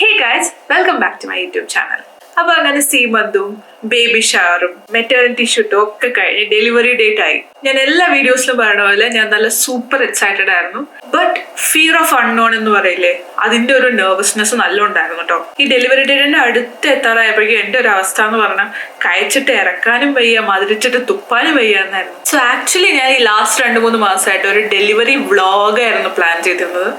Hey guys, welcome back to my YouTube channel. അപ്പോൾ അങ്ങനെ സീമന്തും baby ഷവറും maternity ഷൂട്ടും ഒക്കെ കഴിഞ്ഞ് ഡെലിവറി ഡേറ്റ് ആയി. ഞാൻ എല്ലാ വീഡിയോസിലും പറയുന്ന പോലെ ഞാൻ നല്ല സൂപ്പർ എക്സൈറ്റഡ് ആയിരുന്നു. ബട്ട് ഫിയർ ഓഫ് അൺനോൺ എന്ന് പറയില്ലേ, അതിന്റെ ഒരു നെർവസ്നെസ് നല്ല ഉണ്ടായിരുന്നു കേട്ടോ. ഈ ഡെലിവറി ഡേറ്റിന്റെ അടുത്ത് എത്താറായപ്പോഴേക്കും എൻ്റെ ഒരു അവസ്ഥ എന്ന് പറഞ്ഞാൽ കഴിച്ചിട്ട് ഇറക്കാനും വയ്യ, മധുരിച്ചിട്ട് തുപ്പാനും വയ്യ എന്നായിരുന്നു. സോ ആക്ച്വലി ഞാൻ ഈ ലാസ്റ്റ് 2-3 മാസമായിട്ട് ഒരു ഡെലിവറി വ്ളോഗായിരുന്നു പ്ലാൻ ചെയ്തിരുന്നത്.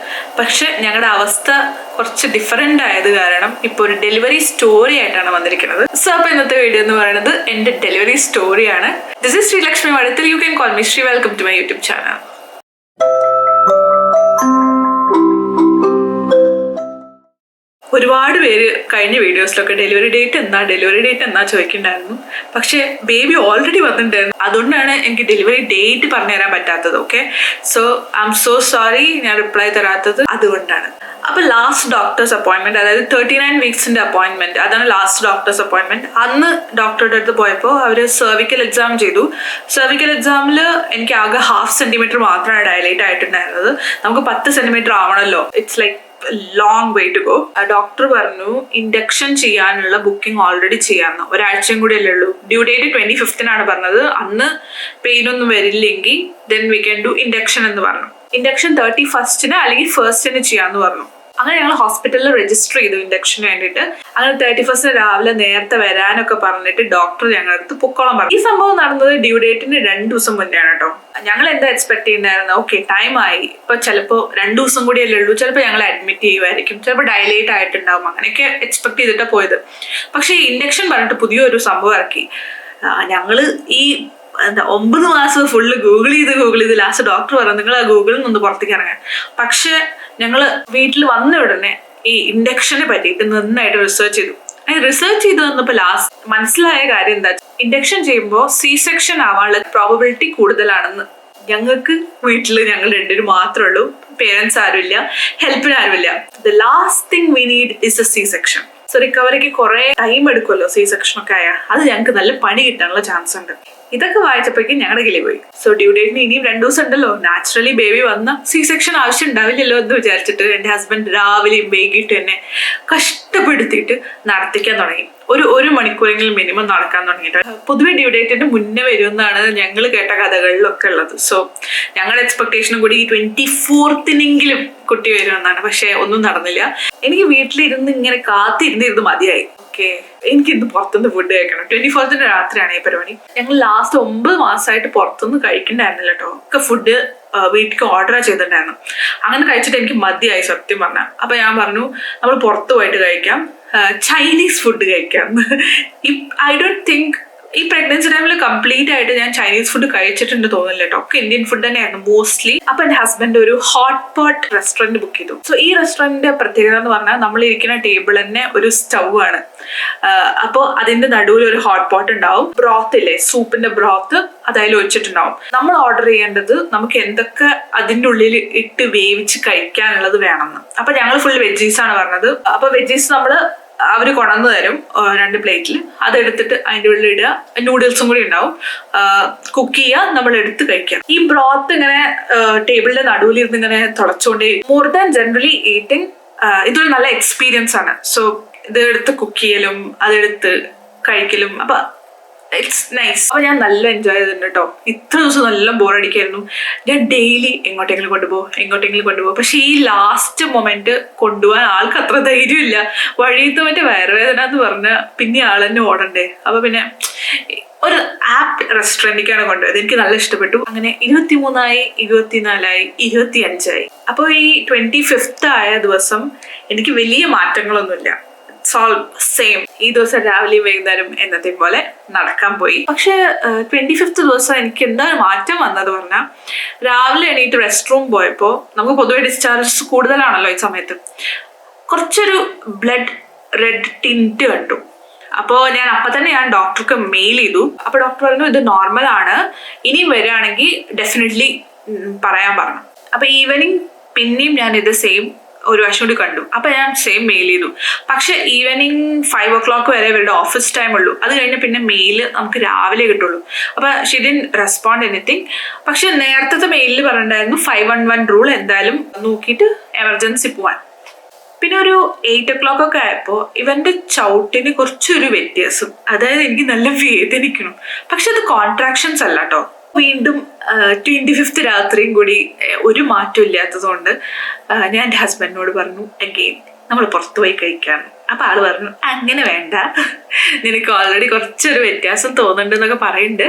പക്ഷെ ഞങ്ങളുടെ അവസ്ഥ കുറച്ച് ഡിഫറെന്റ് ആയത് കാരണം ഇപ്പോൾ ഒരു ഡെലിവറി സ്റ്റോറി ആയിട്ടാണ് വന്നിരിക്കുന്നത്. സോ അപ്പോൾ ഇന്നത്തെ വീഡിയോ എന്ന് പറയുന്നത് എൻ്റെ ഡെലിവറി സ്റ്റോറിയാണ്. This is Sreelakshmi Vadathil. You can call me Sree. Welcome to my YouTube channel. ഒരുപാട് പേര് കഴിഞ്ഞ വീഡിയോസിലൊക്കെ ഡെലിവറി ഡേറ്റ് എന്നാ ചോദിക്കണ്ടായിരുന്നു. പക്ഷെ ബേബി ഓൾറെഡി വന്നിട്ടുണ്ടായിരുന്നു. അതുകൊണ്ടാണ് എനിക്ക് ഡെലിവറി ഡേറ്റ് പറഞ്ഞു തരാൻ പറ്റാത്തത്. Okay, so I M so sorry ഞാൻ റിപ്ലൈ തരാത്തത് അതുകൊണ്ടാണ്. അപ്പൊ ലാസ്റ്റ് ഡോക്ടേഴ്സ് അപ്പോയിന്റ്മെന്റ്, അതായത് 39 വീക്സിന്റെ അപ്പോയിന്റ്മെന്റ്, അതാണ് ലാസ്റ്റ് ഡോക്ടേഴ്സ് അപ്പോയിന്റ്മെന്റ്. അന്ന് ഡോക്ടറുടെ അടുത്ത് പോയപ്പോൾ അവര് സെർവിക്കൽ എക്സാം ചെയ്തു. സെർവിക്കൽ എക്സാമിൽ എനിക്ക് ആകെ 1/2 സെന്റിമീറ്റർ മാത്രമാണ് ഡയലേറ്റ് ആയിട്ടുണ്ടായിരുന്നത്. നമുക്ക് 10 സെന്റിമീറ്റർ ആവണല്ലോ. It's like long way to go. Doctor പറഞ്ഞു ഇൻഡക്ഷൻ ചെയ്യാനുള്ള ബുക്കിംഗ് ഓൾറെഡി ചെയ്യാമെന്ന്. ഒരാഴ്ചയും കൂടി അല്ലേ ഉള്ളൂ. ഡ്യൂ ഡേറ്റ് 25th പറഞ്ഞത്. അന്ന് പെയിൻ ഒന്നും വരില്ലെങ്കിൽ then we can do induction എന്ന് പറഞ്ഞു. ഇൻഡക്ഷൻ 31st അല്ലെങ്കിൽ 1st ചെയ്യാന്ന് പറഞ്ഞു. അങ്ങനെ ഞങ്ങൾ ഹോസ്പിറ്റലിൽ രജിസ്റ്റർ ചെയ്തു ഇൻഡക്ഷന് വേണ്ടിയിട്ട്. അങ്ങനെ 31st രാവിലെ നേരത്തെ വരാനൊക്കെ പറഞ്ഞിട്ട് ഡോക്ടർ ഞങ്ങളുടെ അടുത്ത് പൊക്കോളം പറഞ്ഞു. ഈ സംഭവം നടന്നത് ഡ്യൂ ഡേറ്റിന് 2 ദിവസം മുന്നെയാണ് കേട്ടോ. ഞങ്ങൾ എന്താ എക്സ്പെക്ട് ചെയ്യുന്നതായിരുന്നു, ഓക്കെ ടൈം ആയി, ഇപ്പൊ ചിലപ്പോൾ 2 ദിവസം കൂടിയല്ലേ ഉള്ളൂ, ചിലപ്പോൾ ഞങ്ങൾ അഡ്മിറ്റ് ചെയ്യുമായിരിക്കും, ചിലപ്പോൾ ഡയലേറ്റ് ആയിട്ടുണ്ടാവും, അങ്ങനെയൊക്കെ എക്സ്പെക്ട് ചെയ്തിട്ടാണ് പോയത്. പക്ഷേ ഇൻഡക്ഷൻ പറഞ്ഞിട്ട് പുതിയൊരു സംഭവം ഇറക്കി. ഞങ്ങള് ഈ 9 മാസം ഫുള്ള് ഗൂഗിൾ ചെയ്ത് ലാസ്റ്റ് ഡോക്ടർ പറഞ്ഞു നിങ്ങൾ ആ ഗൂഗിളിൽ നിന്ന് പുറത്തേക്ക് ഇറങ്ങാൻ. പക്ഷെ ഞങ്ങള് വീട്ടിൽ വന്ന ഉടനെ ഈ ഇൻഡക്ഷനെ പറ്റിയിട്ട് നന്നായിട്ട് റിസർച്ച് ചെയ്തു. റിസർച്ച് ചെയ്ത് വന്നപ്പോൾ ലാസ്റ്റ് മനസ്സിലായ കാര്യം എന്താ, ഇൻഡക്ഷൻ ചെയ്യുമ്പോൾ C-സെക്ഷൻ ആവാനുള്ള പ്രോബബിലിറ്റി കൂടുതലാണെന്ന്. ഞങ്ങൾക്ക് വീട്ടിൽ ഞങ്ങൾ 2 മാത്രമേ ഉള്ളൂ, പേരൻസ് ആരുമില്ല, ഹെൽപ്പിന് ആരുമില്ല. The last thing we need is a C-section. So റിക്കവറിക്ക് കുറെ ടൈം എടുക്കുമല്ലോ C-സെക്ഷൻ ഒക്കെ ആയാൽ. അത് ഞങ്ങൾക്ക് നല്ല പണി കിട്ടാനുള്ള ചാൻസ് ഉണ്ട്. ഇതൊക്കെ വായിച്ചപ്പോഴേക്കും ഞങ്ങളുടെ കിളി പോയി. സോ ഡ്യൂ ഡേറ്റിന് ഇനിയും 2 ദിവസം ഉണ്ടല്ലോ. നാച്ചുറലി ബേബി വന്ന C-സെക്ഷൻ ആവശ്യം ഉണ്ടാവില്ലല്ലോ എന്ന് വിചാരിച്ചിട്ട് എൻ്റെ ഹസ്ബൻഡ് രാവിലെയും വൈകിട്ട് തന്നെ കഷ്ടപ്പെടുത്തിയിട്ട് നടത്തിക്കാൻ തുടങ്ങി. ഒരു മണിക്കൂറെങ്കിലും മിനിമം നടക്കാൻ തുടങ്ങിയിട്ട്. പൊതുവെ ഡ്യൂ ഡേറ്റിന്റെ മുന്നേ വരുമെന്നാണ് ഞങ്ങൾ കേട്ട കഥകളിലൊക്കെ ഉള്ളത്. സോ ഞങ്ങളുടെ എക്സ്പെക്ടേഷനും കൂടി ഈ 24th കുട്ടി വരുമെന്നാണ്. പക്ഷെ ഒന്നും നടന്നില്ല. എനിക്ക് വീട്ടിലിരുന്ന് ഇങ്ങനെ കാത്തിരുന്നിരുന്ന് മതിയായി. ഓക്കെ, എനിക്കിന്ന് പുറത്തുനിന്ന് ഫുഡ് കഴിക്കണം. 24th രാത്രിയാണ് ഈ പരിപാടി. ഞങ്ങൾ ലാസ്റ്റ് 9 മാസമായിട്ട് പുറത്തുനിന്ന് കഴിക്കണ്ടായിരുന്നില്ല കേട്ടോ. ഒക്കെ ഫുഡ് വീട്ടിലേക്ക് ഓർഡർ ചെയ്തിട്ടുണ്ടായിരുന്നു. അങ്ങനെ കഴിച്ചിട്ട് എനിക്ക് മതിയായി സത്യം പറഞ്ഞാൽ. അപ്പൊ ഞാൻ പറഞ്ഞു നമ്മൾ പുറത്ത് പോയിട്ട് കഴിക്കാം, ചൈനീസ് ഫുഡ് കഴിക്കാം. ഐ ഡോണ്ട് തിങ്ക് ഈ പ്രഗ്നൻസി ടൈമിൽ കംപ്ലീറ്റ് ആയിട്ട് ഞാൻ ചൈനീസ് ഫുഡ് കഴിച്ചിട്ടുണ്ട് തോന്നില്ല കേട്ടോ. ഒക്കെ ഇന്ത്യൻ ഫുഡ് തന്നെയായിരുന്നു മോസ്റ്റ്ലി. അപ്പൊ എന്റെ ഹസ്ബൻഡ് ഒരു ഹോട്ട് പോട്ട് റെസ്റ്റോറന്റ് ബുക്ക് ചെയ്തു. സോ ഈ റെസ്റ്റോറന്റിന്റെ പ്രത്യേകത എന്ന് പറഞ്ഞാൽ നമ്മൾ ഇരിക്കുന്ന ടേബിൾ തന്നെ ഒരു സ്റ്റൗ ആണ്. അപ്പോൾ അതിന്റെ നടുവിൽ ഒരു ഹോട്ട് പോട്ട് ഉണ്ടാവും. ബ്രോത്ത് ഇല്ലേ, സൂപ്പിന്റെ ബ്രോത്ത് അതിൽ ഒഴിച്ചിട്ടുണ്ടാവും. നമ്മൾ ഓർഡർ ചെയ്യേണ്ടത് നമുക്ക് എന്തൊക്കെ അതിൻ്റെ ഉള്ളിൽ ഇട്ട് വേവിച്ച് കഴിക്കാനുള്ളത് വേണമെന്ന്. അപ്പൊ ഞങ്ങൾ ഫുൾ വെജീസ് ആണ് പറഞ്ഞത്. അപ്പൊ വെജീസ് നമ്മള് അവര് കൊണ്ടുവന്ന് തരും 2 പ്ലേറ്റിൽ. അതെടുത്തിട്ട് അതിൻ്റെ ഉള്ളിൽ ഇടുക. നൂഡിൽസും കൂടി ഉണ്ടാവും. കുക്ക് ചെയ്യുക, നമ്മൾ എടുത്ത് കഴിക്കുക. ഈ ബ്രോത്ത് ഇങ്ങനെ ടേബിളിന്റെ നടുവിൽ ഇരുന്ന് ഇങ്ങനെ തുളച്ചുകൊണ്ടേ. മോർ ദാൻ ജനറലി ഈറ്റിംഗ് ഇതൊരു നല്ല എക്സ്പീരിയൻസ് ആണ്. സോ ഇതെടുത്ത് കുക്ക് ചെയ്യലും അതെടുത്ത് കഴിക്കലും അപ്പൊ ഇറ്റ്സ് നൈസ്. അപ്പൊ ഞാൻ നല്ല എൻജോയ് ചെയ്തിട്ടുണ്ട് കേട്ടോ. ഇത്ര ദിവസം നല്ല ബോറടിക്കായിരുന്നു. ഞാൻ ഡെയിലി എങ്ങോട്ടെങ്കിലും കൊണ്ടുപോകും. പക്ഷെ ഈ ലാസ്റ്റ് മൊമെന്റ് കൊണ്ടുപോകാൻ ആൾക്ക് അത്ര ധൈര്യമില്ല. വഴിയത്ത് മറ്റേ വയറുവേദന എന്ന് പറഞ്ഞാൽ പിന്നെ ആളെന്നെ ഓടണ്ടേ. അപ്പൊ പിന്നെ ഒരു ആപ്റ്റ് റെസ്റ്റോറൻറ്റിലേക്കാണ് കൊണ്ടുപോയത്. എനിക്ക് നല്ല ഇഷ്ടപ്പെട്ടു. അങ്ങനെ 23 24 25. അപ്പോൾ ഈ 25th ആയ ദിവസം എനിക്ക് വലിയ മാറ്റങ്ങളൊന്നുമില്ല. സെയിം. ഈ ദിവസം രാവിലെ വൈകുന്നേരം എന്നത്തെ പോലെ നടക്കാൻ പോയി. പക്ഷെ 25th ദിവസം എനിക്ക് എന്താ മാറ്റം വന്നത് പറഞ്ഞാൽ, രാവിലെ എണീറ്റ് റെസ്റ്റ് റൂം പോയപ്പോൾ നമുക്ക് പൊതുവെ ഡിസ്ചാർജസ് കൂടുതലാണല്ലോ ഈ സമയത്ത്. കുറച്ചൊരു ബ്ലഡ് റെഡ് ടിൻറ്റ് കണ്ടു. അപ്പോൾ ഞാൻ ഡോക്ടർക്ക് മെയിൽ ചെയ്തു. അപ്പോൾ ഡോക്ടർ പറഞ്ഞു ഇത് നോർമൽ ആണ്, ഇനിയും വരികയാണെങ്കിൽ ഡെഫിനറ്റ്ലി പറയാൻ പറഞ്ഞു. അപ്പോൾ ഈവനിങ് പിന്നെയും ഞാൻ ഇത് സെയിം ഒരു പ്രാവശ്യം കൂടി കണ്ടു. അപ്പൊ ഞാൻ സെയിം മെയിൽ ചെയ്തു. പക്ഷെ ഈവനിങ് 5 o'clock വരെ ഇവരുടെ ഓഫീസ് ടൈം ഉള്ളൂ. അത് കഴിഞ്ഞ് പിന്നെ മെയില് നമുക്ക് രാവിലെ കിട്ടുള്ളൂ. അപ്പൊ ഷി ഡിഡ്ന്റ് റെസ്പോണ്ട് എനിത്തിങ്. പക്ഷെ നേരത്തെ മെയിലിൽ പറഞ്ഞിട്ടുണ്ടായിരുന്നു 511 റൂൾ എന്തായാലും നോക്കിയിട്ട് എമർജൻസി പോവാൻ. പിന്നെ ഒരു 8 o'clock ഒക്കെ ആയപ്പോൾ ഇവന്റെ ചവിട്ടിന് കുറച്ചൊരു വ്യത്യാസം, അതായത് എനിക്ക് നല്ല വേദനിക്കണം. പക്ഷെ അത് കോൺട്രാക്ഷൻസ് അല്ല കേട്ടോ. വീണ്ടും 25th രാത്രിയും കൂടി ഒരു മാറ്റം ഇല്ലാത്തതുകൊണ്ട് ഞാൻ എൻ്റെ ഹസ്ബൻഡിനോട് പറഞ്ഞു അഗെയിൻ നമ്മൾ പുറത്തു പോയി കഴിക്കാം. അപ്പൊ ആള് പറഞ്ഞു അങ്ങനെ വേണ്ട, നിനക്ക് ഓൾറെഡി കുറച്ചൊരു വ്യത്യാസം തോന്നുന്നുണ്ടെന്നൊക്കെ പറയുന്നുണ്ട്.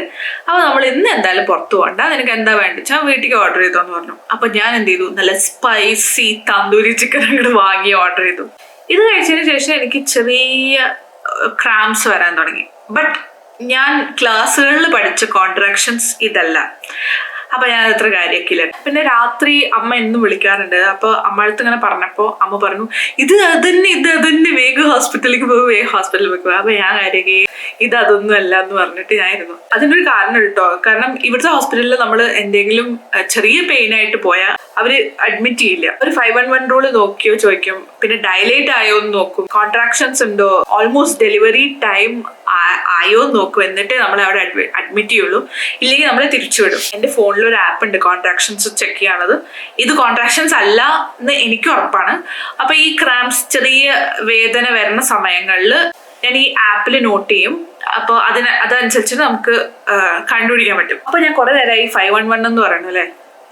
അപ്പൊ നമ്മൾ ഇന്ന് എന്തായാലും പുറത്തു പോകണ്ട, നിനക്ക് എന്താ വേണ്ടിച്ചാ വീട്ടിലേക്ക് ഓർഡർ ചെയ്തോന്ന് പറഞ്ഞു. അപ്പൊ ഞാൻ എന്ത് ചെയ്തു, നല്ല സ്പൈസി തന്തൂരി ചിക്കൻ അങ്ങോട്ട് വാങ്ങി ഓർഡർ ചെയ്തു. ഇത് കഴിച്ചതിന് ശേഷം എനിക്ക് ചെറിയ ക്രാംസ് വരാൻ തുടങ്ങി. ബട്ട് ഞാൻ ക്ലാസ്സുകളിൽ പഠിച്ച കോൺട്രാക്ഷൻസ് ഇതല്ല. അപ്പൊ ഞാൻ അത്ര കാര്യമാക്കില്ല. പിന്നെ രാത്രി അമ്മ എന്നും വിളിക്കാറുണ്ട്. അപ്പൊ അമ്മ അടുത്ത് ഇങ്ങനെ പറഞ്ഞപ്പോ അമ്മ പറഞ്ഞു ഇത് അതന്നെ വേഗം ഹോസ്പിറ്റലിലേക്ക് പോകും. അപ്പൊ ഞാൻ കാര്യമാക്കി ഇത് അതൊന്നും അല്ല എന്ന് പറഞ്ഞിട്ട് ഞാനിരുന്നു. അതിനൊരു കാരണം കേട്ടോ. കാരണം ഇവിടുത്തെ ഹോസ്പിറ്റലിൽ നമ്മൾ എന്തെങ്കിലും ചെറിയ പെയിൻ ആയിട്ട് പോയാൽ അവര് അഡ്മിറ്റ് ചെയ്യില്ല. ഒരു 511 റൂള് നോക്കിയോ ചോദിക്കും, പിന്നെ ഡയലേറ്റ് ആയോ എന്ന് നോക്കും, കോൺട്രാക്ഷൻസ് ഉണ്ടോ, ഓൾമോസ്റ്റ് ഡെലിവറി ടൈം ആയോ എന്ന് നോക്കും, എന്നിട്ടേ നമ്മളെ അവിടെ അഡ്മിറ്റ് ചെയ്യുള്ളൂ. ഇല്ലെങ്കിൽ നമ്മളെ തിരിച്ചുവിടും. എന്റെ ഫോണിൽ ഒരു ആപ്പ് ഉണ്ട് കോൺട്രാക്ഷൻസ് ചെക്ക് ചെയ്യാണത്. ഇത് കോൺട്രാക്ഷൻസ് അല്ല എന്ന് എനിക്ക് ഉറപ്പാണ്. അപ്പൊ ഈ ക്രാംസ് ചെറിയ വേദന വരുന്ന സമയങ്ങളിൽ ഞാൻ ഈ ആപ്പിൽ നോട്ട് ചെയ്യും. അപ്പോൾ അതനുസരിച്ച് നമുക്ക് കണ്ടുപിടിക്കാൻ പറ്റും. അപ്പൊ ഞാൻ കുറെ നേരമായി 511 എന്ന് പറയുന്നു അല്ലെ.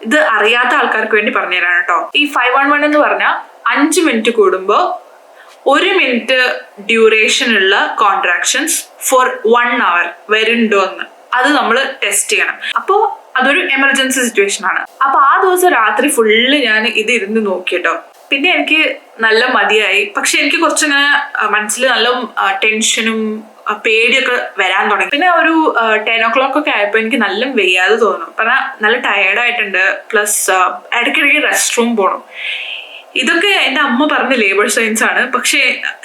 ഇത് അറിയാത്ത ആൾക്കാർക്ക് വേണ്ടി പറഞ്ഞുതരാണ് കേട്ടോ. ഈ 511 എന്ന് പറഞ്ഞാൽ 5 മിനിറ്റ് കൂടുമ്പോ 1 മിനിറ്റ് ഡ്യൂറേഷൻ ഉള്ള കോൺട്രാക്ഷൻസ് ഫോർ 1 hour വരുന്നുണ്ടോ എന്ന് അത് നമ്മൾ ടെസ്റ്റ് ചെയ്യണം. അപ്പോ അതൊരു എമർജൻസി സിറ്റുവേഷൻ ആണ്. അപ്പൊ ആ ദിവസം രാത്രി ഫുള്ള് ഞാൻ ഇത് ഇരുന്ന് നോക്കിട്ടോ. പിന്നെ എനിക്ക് നല്ല മതിയായി. പക്ഷെ എനിക്ക് കുറച്ചിങ്ങനെ മനസ്സിൽ നല്ല ടെൻഷനും പേടിയൊക്കെ വരാൻ തുടങ്ങി. പിന്നെ ഒരു 10 o'clock ഒക്കെ ആയപ്പോൾ എനിക്ക് നല്ല വയ്യാതെ തോന്നും. കാരണം നല്ല ടയേർഡായിട്ടുണ്ട്. പ്ലസ് ഇടയ്ക്കിടയ്ക്ക് റെസ്റ്റ് റൂം പോകണം. ഇതൊക്കെ എൻ്റെ അമ്മ പറഞ്ഞ ലേബർ സയൻസ് ആണ്. പക്ഷെ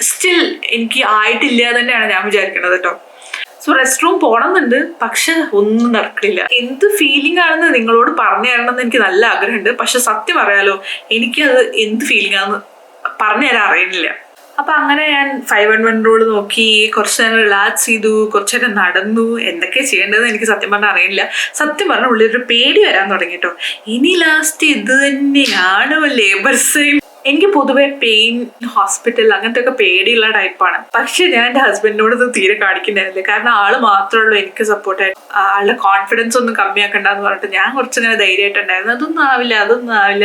സ്റ്റിൽ എനിക്ക് ആയിട്ടില്ല തന്നെയാണ് ഞാൻ വിചാരിക്കുന്നത് കേട്ടോ. സോ റെസ്റ്റ് റൂം പോകണമെന്നുണ്ട്, പക്ഷെ ഒന്നും നടക്കില്ല. എന്ത് ഫീലിംഗ് ആണെന്ന് നിങ്ങളോട് പറഞ്ഞു തരണമെന്ന് എനിക്ക് നല്ല ആഗ്രഹമുണ്ട്. പക്ഷെ സത്യം പറയാലോ, എനിക്കത് എന്ത് ഫീലിംഗ് ആണെന്ന് പറഞ്ഞു തരാൻ അറിയുന്നില്ല. അപ്പൊ അങ്ങനെ ഞാൻ 511 റൂള് നോക്കി, കുറച്ചു നേരം റിലാക്സ് ചെയ്തു, കുറച്ചു നേരം നടന്നു. എന്തൊക്കെയാ ചെയ്യേണ്ടതെന്ന് എനിക്ക് സത്യം പറഞ്ഞാൽ അറിയില്ല. സത്യം പറഞ്ഞ ഉള്ളിലൊരു പേടി വരാൻ തുടങ്ങി കേട്ടോ. ഇനി ലാസ്റ്റ് ഇത് തന്നെയാണോ ലേബർ സൈൻ? എനിക്ക് പൊതുവെ പെയിൻ, ഹോസ്പിറ്റൽ അങ്ങനത്തെ ഒക്കെ പേടിയുള്ള ടൈപ്പാണ്. പക്ഷെ ഞാൻ എൻ്റെ ഹസ്ബൻഡിനോട് ഇത് തീരെ കാണിക്കുന്നുണ്ടായിരുന്നില്ല. കാരണം ആള് മാത്രമേ ഉള്ളൂ എനിക്ക് സപ്പോർട്ടായിട്ട്. ആളുടെ കോൺഫിഡൻസ് ഒന്നും കമ്മിയാക്കണ്ടെന്ന് പറഞ്ഞിട്ട് ഞാൻ കുറച്ചിങ്ങനെ ധൈര്യമായിട്ടുണ്ടായിരുന്നു. അതൊന്നും ആവില്ല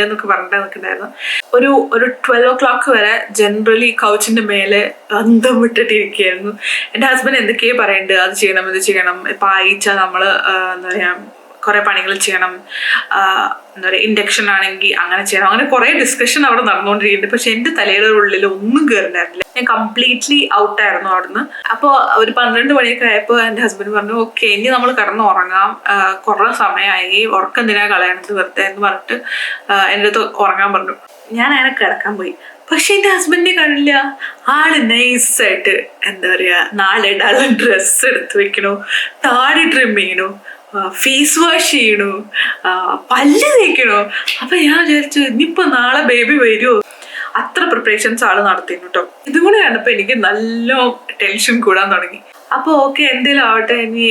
എന്നൊക്കെ പറഞ്ഞിട്ട് നിൽക്കുന്നുണ്ടായിരുന്നു. ഒരു 12 o'clock വരെ ജനറലി കൗച്ചിന്റെ മേലെ അന്തം വിട്ടിട്ടിരിക്കുകയായിരുന്നു. എൻ്റെ ഹസ്ബൻഡ് എന്തൊക്കെയോ പറയുന്നുണ്ട്, അത് ചെയ്യണം ഇത് ചെയ്യണം. ഇപ്പൊ ആഴ്ച നമ്മള് എന്താ പറയാ കുറെ പണികൾ ചെയ്യണം, എന്താ പറയുക ഇൻഡക്ഷൻ ആണെങ്കിൽ അങ്ങനെ ചെയ്യണം. അങ്ങനെ കുറെ ഡിസ്കഷൻ അവിടെ നടന്നുകൊണ്ടിരിക്കുന്നുണ്ട്. പക്ഷെ എൻ്റെ തലയുടെ ഉള്ളിൽ ഒന്നും കയറുന്നുണ്ടായിരുന്നില്ല. ഞാൻ കംപ്ലീറ്റ്ലി ഔട്ടായിരുന്നു അവിടുന്ന്. അപ്പോൾ ഒരു 12 മണിയൊക്കെ ആയപ്പോൾ എൻ്റെ ഹസ്ബൻഡ് പറഞ്ഞു ഓക്കെ ഇനി നമ്മൾ കിടന്ന് ഉറങ്ങാം, കുറേ സമയമായി, ഉറക്കം എന്തിനാ കളയണത് വെറുതെ എന്ന് പറഞ്ഞിട്ട് എൻ്റെ അടുത്ത് ഉറങ്ങാൻ പറഞ്ഞു. ഞാൻ അങ്ങനെ കിടക്കാൻ പോയി. പക്ഷെ എൻ്റെ ഹസ്ബൻഡിനെ കാണില്ല. ആള് നൈസായിട്ട് എന്താ പറയാ നാളെ ഇടാനുള്ള ഡ്രസ്സ് എടുത്ത് വെക്കണോ, താടി ട്രിം ചെയ്യണോ, ഫേസ് വാഷ് ചെയ്യണോ, പല്ല് തേക്കണോ. അപ്പൊ ഞാൻ വിചാരിച്ചു ഇനിയിപ്പോ നാളെ ബേബി വരുമോ. അത്ര പ്രിപ്പറേഷൻസ് ആള് നടത്തിയിരുന്നു കേട്ടോ. ഇതും കൂടെ കണ്ടപ്പോ എനിക്ക് നല്ല ടെൻഷൻ കൂടാൻ തുടങ്ങി. അപ്പൊ ഓക്കെ എന്തേലും ആവട്ടെ, ഇനി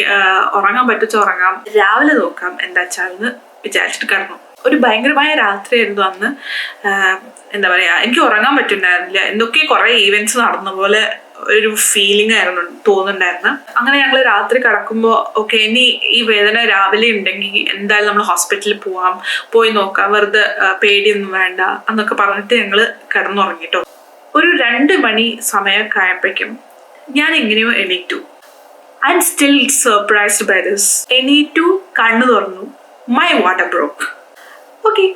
ഉറങ്ങാൻ പറ്റിച്ച് ഉറങ്ങാം, രാവിലെ നോക്കാം എന്താ വെച്ചാൽന്ന് വിചാരിച്ചിട്ട് കിടന്നു. ഒരു ഭയങ്കരമായ രാത്രിയായിരുന്നു അന്ന്. എന്താ പറയാ എനിക്ക് ഉറങ്ങാൻ പറ്റുന്നുണ്ടായിരുന്നില്ല. എന്തൊക്കെ കുറെ ഈവെന്റ്സ് നടന്ന പോലെ ഒരു ഫീലിംഗ് ആയിരുന്നു തോന്നുന്നുണ്ടായിരുന്നു. അങ്ങനെ ഞങ്ങൾ രാത്രി കിടക്കുമ്പോൾ ഓക്കെ ഇനി ഈ വേദന രാവിലെ ഉണ്ടെങ്കിൽ എന്തായാലും നമ്മൾ ഹോസ്പിറ്റലിൽ പോയി നോക്കാം, വെറുതെ പേടിയൊന്നും വേണ്ട എന്നൊക്കെ പറഞ്ഞിട്ട് ഞങ്ങൾ കിടന്നുറങ്ങിട്ടോ. ഒരു 2 മണി സമയമൊക്കെ ആയപ്പോഴേക്കും ഞാൻ എങ്ങനെയോ എണീറ്റു. I am still surprised by this. എണീറ്റു, കണ്ണു തുറന്നു, my water broke. Okay,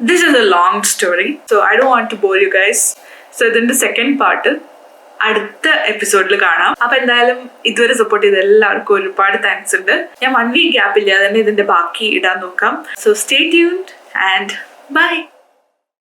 this is a long story, so I don't want to bore you guys. So ഇതിന്റെ സെക്കൻഡ് പാർട്ട് അടുത്ത എപ്പിസോഡിൽ കാണാം. അപ്പൊ എന്തായാലും ഇതുവരെ സപ്പോർട്ട് ചെയ്ത എല്ലാവർക്കും ഒരുപാട് താങ്ക്സ് ഉണ്ട്. ഞാൻ 1 week ഗ്യാപ്പ് ഇല്ലാതെ തന്നെ ഇതിന്റെ ബാക്കി ഇടാൻ നോക്കാം. So stay tuned and bye.